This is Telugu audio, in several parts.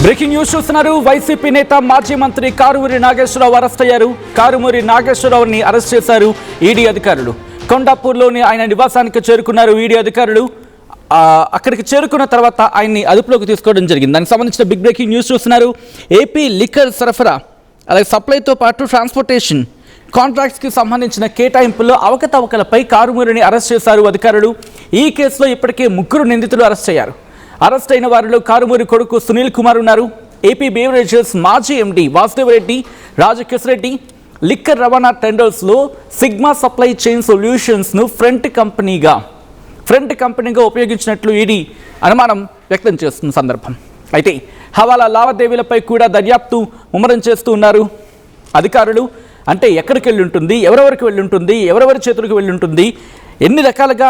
బ్రేకింగ్ న్యూస్ చూస్తున్నారు. వైసీపీ నేత మాజీ మంత్రి కారుమూరి నాగేశ్వరరావు అరెస్ట్ అయ్యారు. కారుమూరి నాగేశ్వరరావుని అరెస్ట్ చేశారు ఈడీ అధికారులు. కొండాపూర్లోని ఆయన నివాసానికి చేరుకున్నారు ఈడీ అధికారులు. అక్కడికి చేరుకున్న తర్వాత ఆయన్ని అదుపులోకి తీసుకోవడం జరిగింది. దానికి సంబంధించిన బిగ్ బ్రేకింగ్ న్యూస్ చూస్తున్నారు. ఏపీ లిక్కర్ సరఫరా అలాగే సప్లైతో పాటు ట్రాన్స్పోర్టేషన్ కాంట్రాక్ట్స్కి సంబంధించిన కేటాయింపుల్లో అవకతవకలపై కారుమూరిని అరెస్ట్ చేశారు అధికారులు. ఈ కేసులో ఇప్పటికే 3 నిందితులు అరెస్ట్ అయ్యారు. అరెస్ట్ అయిన వారిలో కారుమూరి కొడుకు సునీల్ కుమార్ ఉన్నారు. ఏపీ బేవరేజెస్ మాజీ ఎండీ వాసుదేవరెడ్డి, రాజకేశ్రెడ్డి లిక్కర్ రవాణా టెండర్స్లో సిగ్మా సప్లై చైన్ సొల్యూషన్స్ను ఫ్రంట్ కంపెనీగా ఉపయోగించినట్లు ఈడీ అనుమానం వ్యక్తం చేస్తున్న సందర్భం. అయితే హవాలా లావాదేవీలపై కూడా దర్యాప్తు ముమ్మరం చేస్తూ ఉన్నారు అధికారులు. అంటే ఎక్కడికి వెళ్ళి ఉంటుంది, ఎవరెవరికి వెళ్ళి ఉంటుంది, ఎవరెవరి చేతులకు వెళ్ళి ఉంటుంది, ఎన్ని రకాలుగా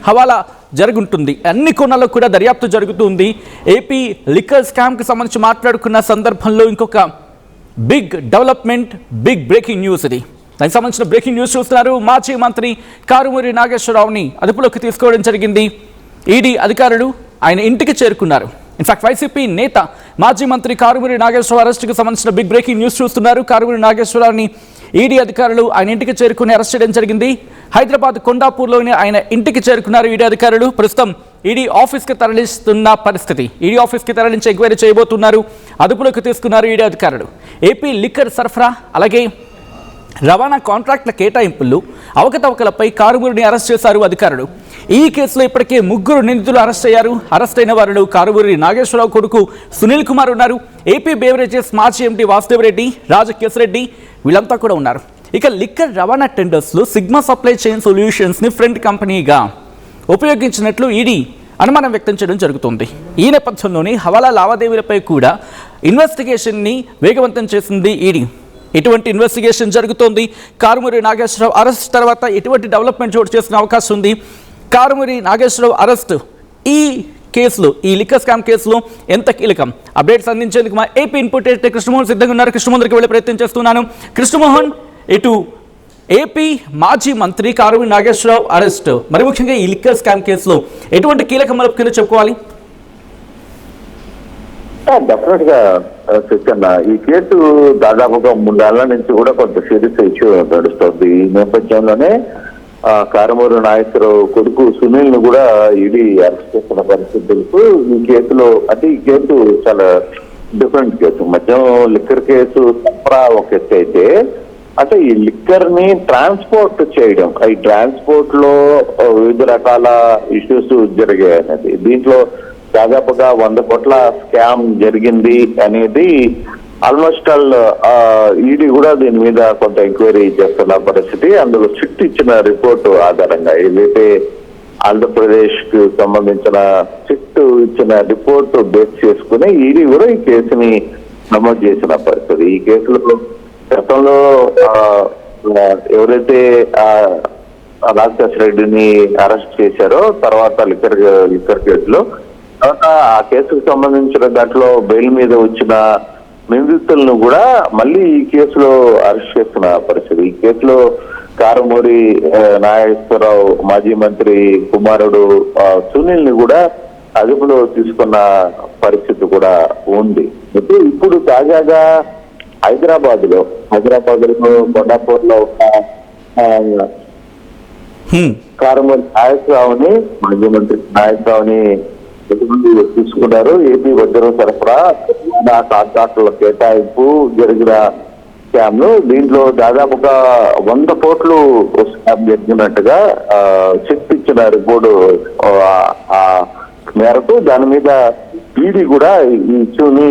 హవాలా జరుగుతుంది, అన్ని కోణాల్లో కూడా దర్యాప్తు జరుగుతుంది. ఏపీ లిక్కర్ స్కామ్కి సంబంధించి మాట్లాడుకున్న సందర్భంలో ఇంకొక big development, big breaking news ఇది. దానికి సంబంధించిన బ్రేకింగ్ న్యూస్ చూస్తున్నారు. మాజీ మంత్రి కారుమూరి నాగేశ్వరరావుని అదుపులోకి తీసుకోవడం జరిగింది ఈడీ అధికారులు. ఆయన ఇంటికి చేరుకున్నారు. ఇన్ఫాక్ట్ వైసీపీ నేత మాజీ మంత్రి కారుమూరి నాగేశ్వరరావు అరెస్టుకు సంబంధించిన బిగ్ బ్రేకింగ్ న్యూస్ చూస్తున్నారు. కారుమూరి నాగేశ్వరరావుని ఈడీ అధికారులు ఆయన ఇంటికి చేరుకుని అరెస్ట్ చేయడం జరిగింది. హైదరాబాద్ కొండాపూర్లోని ఆయన ఇంటికి చేరుకున్నారు ఈడీ అధికారులు. ప్రస్తుతం ఈడీ ఆఫీస్కి తరలిస్తున్న పరిస్థితి. ఈడీ ఆఫీస్కి తరలించి ఎంక్వైరీ చేయబోతున్నారు. అదుపులోకి తీసుకున్నారు ఈడీ అధికారులు. ఏపీ లిక్కర్ సరఫరా అలాగే రవాణా కాంట్రాక్టుల కేటాయింపుల్లో అవకతవకలపై కారుమూరిని అరెస్ట్ చేశారు అధికారులు. ఈ కేసులో ఇప్పటికే 3 నిందితులు అరెస్ట్ అయ్యారు. అరెస్ట్ అయిన వారిలో కారుమూరి నాగేశ్వరరావు కొడుకు సునీల్ కుమార్ ఉన్నారు. ఏపీ బేవరేజెస్ మాజీ ఎండీ వాసుదేవరెడ్డి, రాజకేశ్రెడ్డి వీళ్ళంతా కూడా ఉన్నారు. ఇక లిక్కర్ రవాణా టెండర్స్లో సిగ్మా సప్లై చైన్ సొల్యూషన్స్ని ఫ్రంట్ కంపెనీగా ఉపయోగించినట్లు ఈడీ అనుమానం వ్యక్తం చేయడం జరుగుతుంది. ఈ నేపథ్యంలోనే హవాలా లావాదేవీలపై కూడా ఇన్వెస్టిగేషన్ని వేగవంతం చేసింది ఈడీ. ఎటువంటి ఇన్వెస్టిగేషన్ జరుగుతోంది, కారుమూరి నాగేశ్వరరావు అరెస్ట్ తర్వాత ఎటువంటి డెవలప్మెంట్ చోటు చేసిన అవకాశం ఉంది, కారుమూరి నాగేశ్వరరావు అరెస్ట్ ఈ కేసులో, ఈ లిక్కర్ స్కామ్ కేసులో ఎంత కీలకం, అప్డేట్స్ అందించేందుకు మా ఏపీ ఇన్పుట్ ఎడిటర్ కృష్ణమోహన్ సిద్ధంగా ఉన్నారు. కృష్ణమోహన్ దగ్గరికి వెళ్ళే ప్రయత్నం చేస్తున్నాను. కృష్ణమోహన్, ఇటు ఏపీ మాజీ మంత్రి కారుమూరి నాగేశ్వరరావు అరెస్ట్, మరి ముఖ్యంగా ఈ లిక్కర్ స్కామ్ కేసులో ఎటువంటి కీలక మలుపు కింద చెప్పుకోవాలి? డెఫినెట్ గా సెకండ్ ఈ కేసు దాదాపుగా 3 ఏళ్ల నుంచి కూడా కొంత సీరియస్ ఇష్యూ నడుస్తుంది. ఈ నేపథ్యంలోనే కారుమూరి నాగేశ్వరరావు కొడుకు సునీల్ ను కూడా ఈడీ అరెస్ట్ చేస్తున్న పరిస్థితి తెలుసు. ఈ కేసులో అంటే ఈ కేసు చాలా డిఫరెంట్ కేసు. మద్యం లిక్కర్ కేసు సరఫరా ఒక ఎత్తు అయితే, అంటే ఈ లిక్కర్ ని ట్రాన్స్పోర్ట్ చేయడం, ఈ ట్రాన్స్పోర్ట్ లో వివిధ రకాల ఇష్యూస్ జరిగాయి అనేది, దీంట్లో దాదాపుగా 100 కోట్ల స్కామ్ జరిగింది అనేది ఆల్మోస్ట్ ఆల్ ఈడీ కూడా దీని మీద కొంత ఎంక్వైరీ చేస్తున్న పరిస్థితి. అందులో సిట్ ఇచ్చిన రిపోర్టు ఆధారంగా ఏదైతే ఆంధ్రప్రదేశ్ కు సంబంధించిన సిట్ ఇచ్చిన రిపోర్టు బేస్ చేసుకుని ఈడీ కూడా ఈ కేసుని నమోదు చేసిన పరిస్థితి. ఈ కేసులో గతంలో ఎవరైతే రాజకేశ్రెడ్డిని అరెస్ట్ చేశారో తర్వాత లిక్కర్ కేసులో, తర్వాత ఆ కేసుకు సంబంధించిన దాంట్లో బెయిల్ మీద వచ్చిన నిందితులను కూడా మళ్ళీ ఈ కేసులో అరెస్ట్ చేస్తున్న పరిస్థితి. ఈ కేసులో కారుమూరి నాగేశ్వరరావు మాజీ మంత్రి కుమారుడు సునీల్ ని కూడా అదుపులో తీసుకున్న పరిస్థితి కూడా ఉంది. అయితే ఇప్పుడు తాజాగా హైదరాబాద్ లో కొండాపూర్ లో కారుమూరి నాగేశ్వరరావుని మాజీ మంత్రి నాగేశ్వరరావుని తీసుకున్నారు. ఏపీ వజ్రం సరఫరా కాంట్రాక్టుల కేటాయింపు జరిగిన స్కామ్ ను, దీంట్లో దాదాపుగా 100 కోట్లు స్కామ్ జరిగినట్టుగా సిట్ ఇచ్చిన రిపోర్టు మేరకు దాని మీద ఈడీ కూడా ఈ ఇష్యూని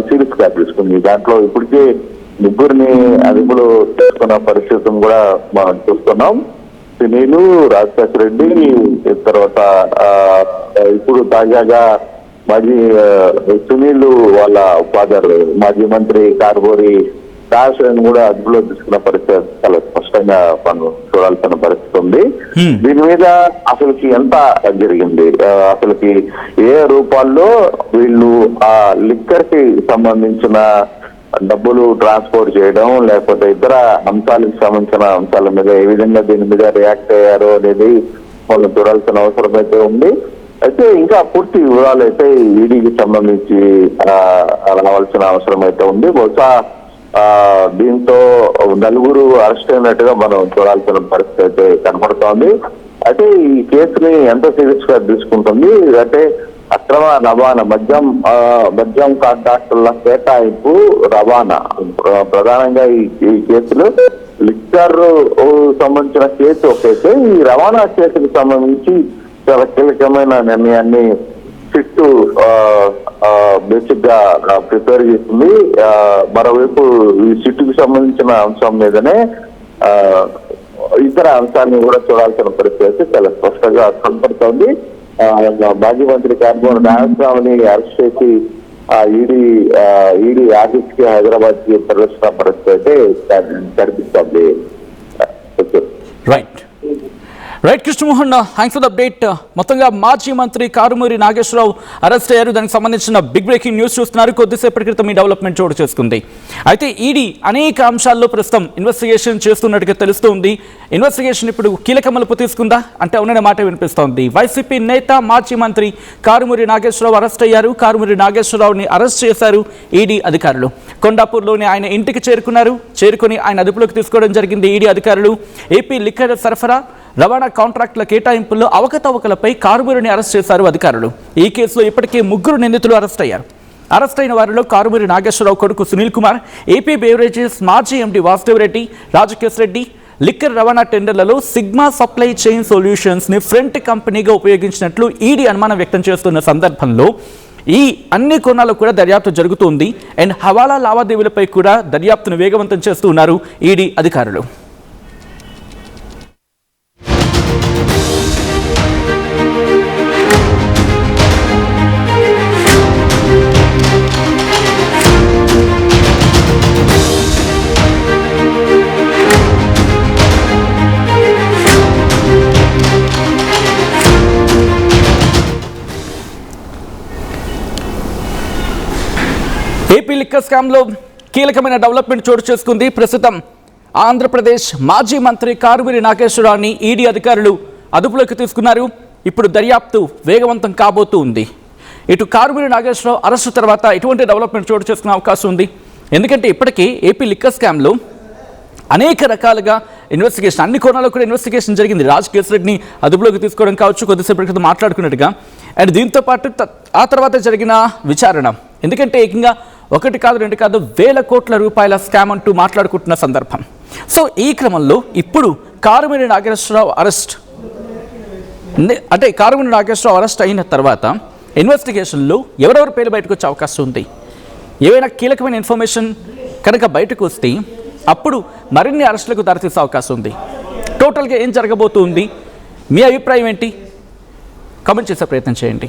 సీరియస్ గా తీసుకుంది. దాంట్లో ఇప్పటికే 3 అదుపులో తీసుకున్న పరిస్థితిని కూడా మనం చూస్తున్నాం. సునీలు, రాజకేశ్రెడ్డి, తర్వాత ఇప్పుడు తాజాగా మాజీ సునీల్ వాళ్ళ ఫాదర్ మాజీ మంత్రి కారుమూరి నాగేశ్వరరావుని కూడా అదుపులో తీసుకున్న పరిస్థితి చాలా స్పష్టంగా మనం చూడాల్సిన పరిస్థితి ఉంది. దీని మీద అసలుకి ఎంత జరిగింది, అసలుకి ఏ రూపాల్లో వీళ్ళు ఆ లిక్కర్ కి సంబంధించిన డబ్బులు ట్రాన్స్పోర్ట్ చేయడం, లేకపోతే ఇతర అంశాలకు సంబంధించిన అంశాల మీద ఏ విధంగా దీని మీద రియాక్ట్ అయ్యారో అనేది మనం చూడాల్సిన అవసరం అయితే ఉంది. అయితే ఇంకా పూర్తి వివరాలు అయితే ఈడీకి సంబంధించి రావాల్సిన అవసరం అయితే ఉంది. బహుశా దీంతో నలుగురు అరెస్ట్ అయినట్టుగా మనం చూడాల్సిన పరిస్థితి అయితే కనపడుతోంది. అయితే ఈ కేసుని ఎంత సీరియస్ గా తీసుకుంటుంది అంటే అక్రమ రవాణా మద్యం కాంట్రాక్టుల కేటాయింపు రవాణా ప్రధానంగా ఈ కేసులు లిక్కర్ సంబంధించిన కేసు ఒకైతే ఈ రవాణా కేసుకు సంబంధించి చాలా కీలకమైన నిర్ణయాన్ని సిట్ బేసిక్ గా ప్రిపేర్ చేసింది. మరోవైపు ఈ సిట్కు సంబంధించిన అంశం మీదనే ఇతర అంశాన్ని కూడా చూడాల్సిన పరిస్థితి చాలా స్పష్టంగా కనపడుతోంది. మాజీ మంత్రి కారుమూరి నాగేశ్వరరావుని అరెస్ట్ చేసి ఈడీ ఆఫీస్ కి హైదరాబాద్ కి తరలిస్తున్న పరిస్థితి అయితే కనిపిస్తోంది. Right Krishnamohan, thanks for the update. మొత్తంగా మాజీ మంత్రి కారుమూరి నాగేశ్వరరావు అరెస్ట్ అయ్యారు. దానికి సంబంధించిన బిగ్ బ్రేకింగ్ న్యూస్ చూస్తున్నారు. కొద్దిసేపటి క్రితం ఈ డెవలప్మెంట్ చోటు చేసుకుంది. అయితే ఈడీ అనేక అంశాల్లో ప్రస్తుతం ఇన్వెస్టిగేషన్ చేస్తున్నట్టుగా తెలుస్తోంది. ఇన్వెస్టిగేషన్ ఇప్పుడు కీలక మలుపు తీసుకుందా అంటే అవుననే మాట వినిపిస్తోంది. వైసీపీ నేత మాజీ మంత్రి కారుమూరి నాగేశ్వరరావు అరెస్ట్ అయ్యారు. కారుమూరి నాగేశ్వరరావుని అరెస్ట్ చేశారు ఈడీ అధికారులు. కొండాపూర్లోని ఆయన ఇంటికి చేరుకుని ఆయన అదుపులోకి తీసుకోవడం జరిగింది ఈడీ అధికారులు. ఏపీ లిక్కర్ సరఫరా రవాణా కాంట్రాక్టుల కేటాయింపుల్లో అవకతవకలపై కారుమూరిని అరెస్ట్ చేశారు అధికారులు. ఈ కేసులో ఇప్పటికే 3 నిందితులు అరెస్ట్ అయ్యారు. అరెస్ట్ అయిన వారిలో కారుమూరి నాగేశ్వరరావు కొడుకు సునీల్ కుమార్, ఏపీ బేవరేజెస్ మాజీ ఎండీ వాసుదేవ్ రెడ్డి, రాజకేశ్ రెడ్డి లిక్కర్ రవాణా టెండర్లలో సిగ్మా సప్లై చైన్ సొల్యూషన్స్ ని ఫ్రంట్ కంపెనీగా ఉపయోగించినట్లు ఈడీ అనుమానం వ్యక్తం చేస్తున్న సందర్భంలో ఈ అన్ని కోణాల్లో కూడా దర్యాప్తు జరుగుతుంది. అండ్ హవాలా లావాదేవీలపై కూడా దర్యాప్తును వేగవంతం చేస్తూ ఉన్నారు ఈడీ అధికారులు. ఏపీ లిక్కర్ స్కామ్లో కీలకమైన డెవలప్మెంట్ చోటు చేసుకుంది. ప్రస్తుతం ఆంధ్రప్రదేశ్ మాజీ మంత్రి కారుమూరి నాగేశ్వరరావుని ఈడీ అధికారులు అదుపులోకి తీసుకున్నారు. ఇప్పుడు దర్యాప్తు వేగవంతం కాబోతూ ఉంది. ఇటు కారుమూరి నాగేశ్వరరావు అరెస్టు తర్వాత ఎటువంటి డెవలప్మెంట్ చోటు చేసుకునే అవకాశం ఉంది. ఎందుకంటే ఇప్పటికీ ఏపీ లిక్కర్ స్కామ్లో అనేక రకాలుగా ఇన్వెస్టిగేషన్, అన్ని కోణాల్లో కూడా ఇన్వెస్టిగేషన్ జరిగింది. రాజకేశ్ రెడ్డిని అదుపులోకి తీసుకోవడం కావచ్చు, కొద్దిసేపటి క్రితం మాట్లాడుకున్నట్టుగా. అండ్ దీంతో పాటు ఆ తర్వాత జరిగిన విచారణ, ఎందుకంటే ఏకంగా 1 కాదు 2 కాదు వేల కోట్ల రూపాయల స్కామ్ అంటూ మాట్లాడుకుంటున్న సందర్భం. సో ఈ క్రమంలో ఇప్పుడు కారుమూరి నాగేశ్వరరావు అరెస్ట్ అయిన తర్వాత ఇన్వెస్టిగేషన్లో ఎవరెవరి పేరు బయటకు వచ్చే అవకాశం ఉంది. ఏవైనా కీలకమైన ఇన్ఫర్మేషన్ కనుక బయటకు వస్తే అప్పుడు మరిన్ని అరెస్టులకు దారితీసే అవకాశం ఉంది. టోటల్గా ఏం జరగబోతుంది, మీ అభిప్రాయం ఏంటి? కామెంట్ చేసే ప్రయత్నం చేయండి.